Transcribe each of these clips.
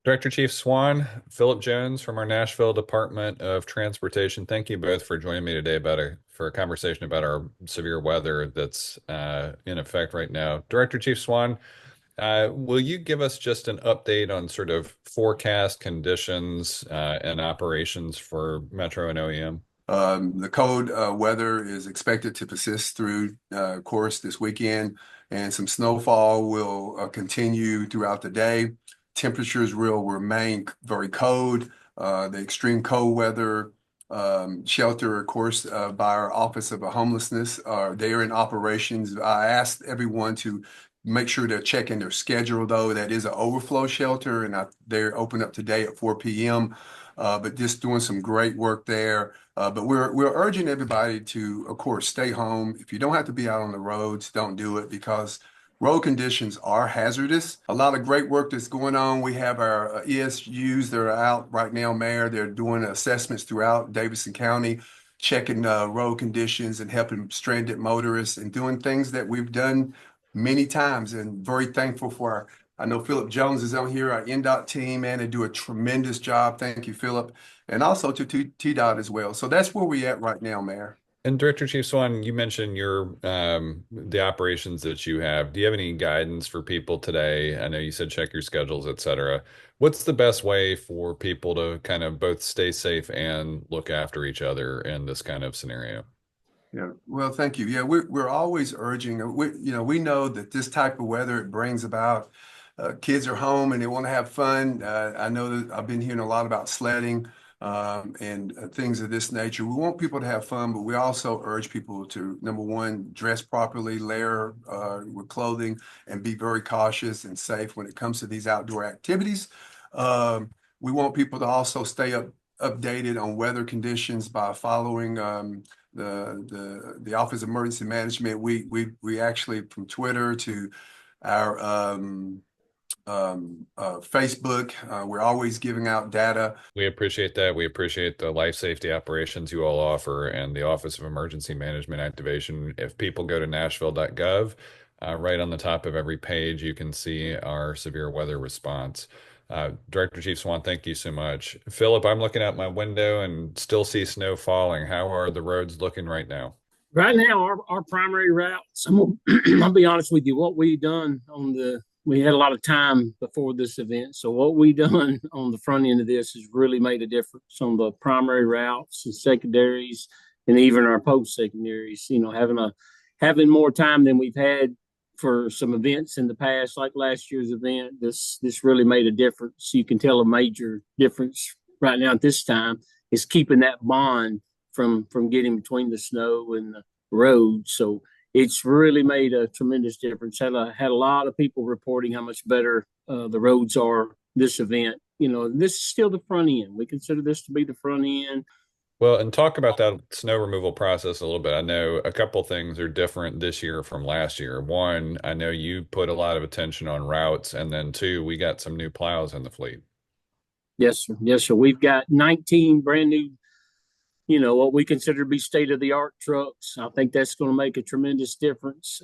Director Chief Swann, Phillip Jones from our Nashville Department of Transportation. Thank you both for joining me today for a conversation about our severe weather that's in effect right now. Director Chief Swann, will you give us just an update on sort of forecast conditions and operations for Metro and OEM? The cold weather is expected to persist through course this weekend, and some snowfall will continue throughout the day. Temperatures will remain very cold. The extreme cold weather shelter, of course, by our Office of Homelessness, they are in operations. I asked everyone to make sure they're checking their schedule, though. That is an overflow shelter, and they're open up today at 4 p.m. But just doing some great work there. But we're urging everybody to, of course, stay home. If you don't have to be out on the roads, don't do it because road conditions are hazardous. A lot of great work that's going on. We have our ESUs that are out right now, Mayor. They're doing assessments throughout Davidson County, checking road conditions and helping stranded motorists and doing things that we've done many times, and very thankful for I know Phillip Jones is on here, our NDOT team, and they do a tremendous job. Thank you, Phillip, and also to TDOT as well. So that's where we at right now, Mayor. And Director Chief Swan, you mentioned your the operations that you have. Do you have any guidance for people today? I know you said check your schedules, et cetera. What's the best way for people to kind of both stay safe and look after each other in this kind of scenario? Yeah, well, thank you. Yeah, we're always urging. We know that this type of weather it brings about. Kids are home and they want to have fun. I know that I've been hearing a lot about sledding and things of this nature. We want people to have fun, but we also urge people to, number one, dress properly, layer with clothing, and be very cautious and safe when it comes to these outdoor activities. We want people to also stay updated on weather conditions by following the Office of Emergency Management. We actually, from Twitter to our Facebook, we're always giving out data. We appreciate that. We appreciate the life safety operations you all offer and the Office of Emergency Management Activation. If people go to Nashville.gov, right on the top of every page, you can see our severe weather response. Director Chief Swan, thank you so much. Phillip, I'm looking out my window and still see snow falling. How are the roads looking right now? Right now, our primary routes, I'll be honest with you, what we done we had a lot of time before this event. So what we done on the front end of this has really made a difference on the primary routes and secondaries and even our post secondaries, having more time than we've had for some events in the past, like last year's event. This really made a difference. You can tell a major difference right now at this time is keeping that bond from getting between the snow and the road. So it's really made a tremendous difference. Had a lot of people reporting how much better the roads are this event. This is still the front end. We consider this to be the front end. Well, and talk about that snow removal process a little bit. I know a couple things are different this year from last year. One, I know you put a lot of attention on routes, and then two, we got some new plows in the fleet. Yes, sir. Yes, sir. We've got 19 brand new, what we consider to be state-of-the-art trucks. I think that's going to make a tremendous difference.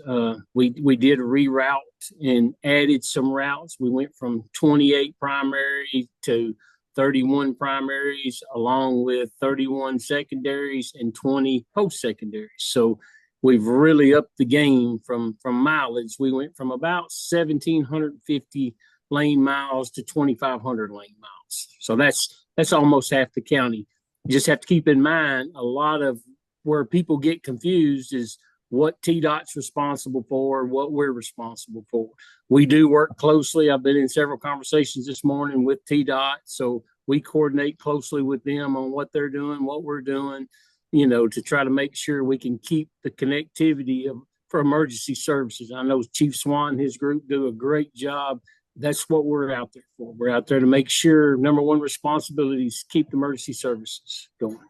We did reroute and added some routes. We went from 28 primary to 31 primaries, along with 31 secondaries and 20 post-secondaries. So we've really upped the game from mileage. We went from about 1,750 lane miles to 2,500 lane miles. So that's almost half the county. You just have to keep in mind a lot of where people get confused is what TDOT's responsible for, what we're responsible for. We do work closely. I've been in several conversations this morning with TDOT, so we coordinate closely with them on what they're doing, what we're doing, to try to make sure we can keep the connectivity for emergency services. I know Chief Swann and his group do a great job. That's what we're out there for. We're out there to make sure number one responsibility is keep the emergency services going.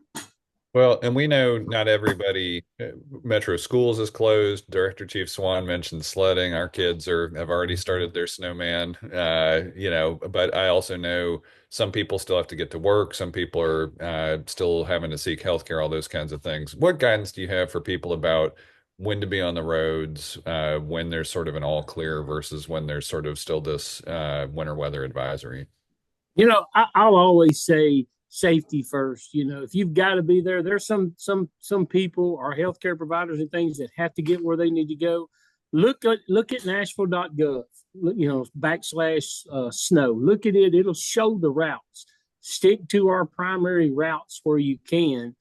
Well, and we know not everybody, Metro Schools is closed. Director Chief Swann mentioned sledding. Our kids have already started their snowman, but I also know some people still have to get to work. Some people are still having to seek healthcare, all those kinds of things. What guidance do you have for people about when to be on the roads, when there's sort of an all clear versus when there's sort of still this winter weather advisory? I'll always say safety first. If you've got to be there, there's some people or healthcare providers and things that have to get where they need to go. Look at Nashville.gov. /snow. Look at it. It'll show the routes. Stick to our primary routes where you can.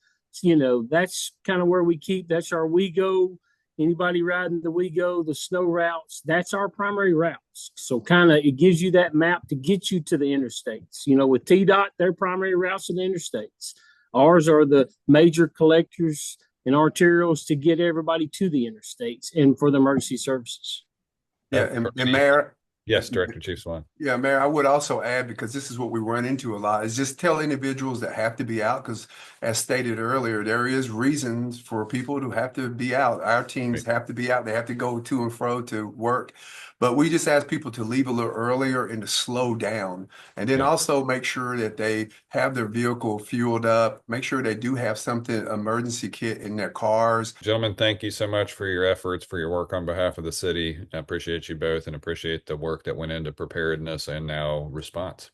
That's kind of where we keep. That's our we go. Anybody riding the we go, the snow routes, that's our primary routes. So kind of it gives you that map to get you to the interstates. With TDOT, their primary routes are the interstates. Ours are the major collectors and arterials to get everybody to the interstates and for the emergency services. Yeah, and Mayor, Yes, Director Chief Swann. yeah, Mayor, I would also add, because this is what we run into a lot, is just tell individuals that have to be out, because as stated earlier, there is reasons for people to have to be out. Our teams have to be out. They have to go to and fro to work. But we just ask people to leave a little earlier and to slow down. And then also make sure that they have their vehicle fueled up, make sure they do have something, emergency kit in their cars. Gentlemen, thank you so much for your efforts, for your work on behalf of the city. I appreciate you both and appreciate the work that went into preparedness and now response.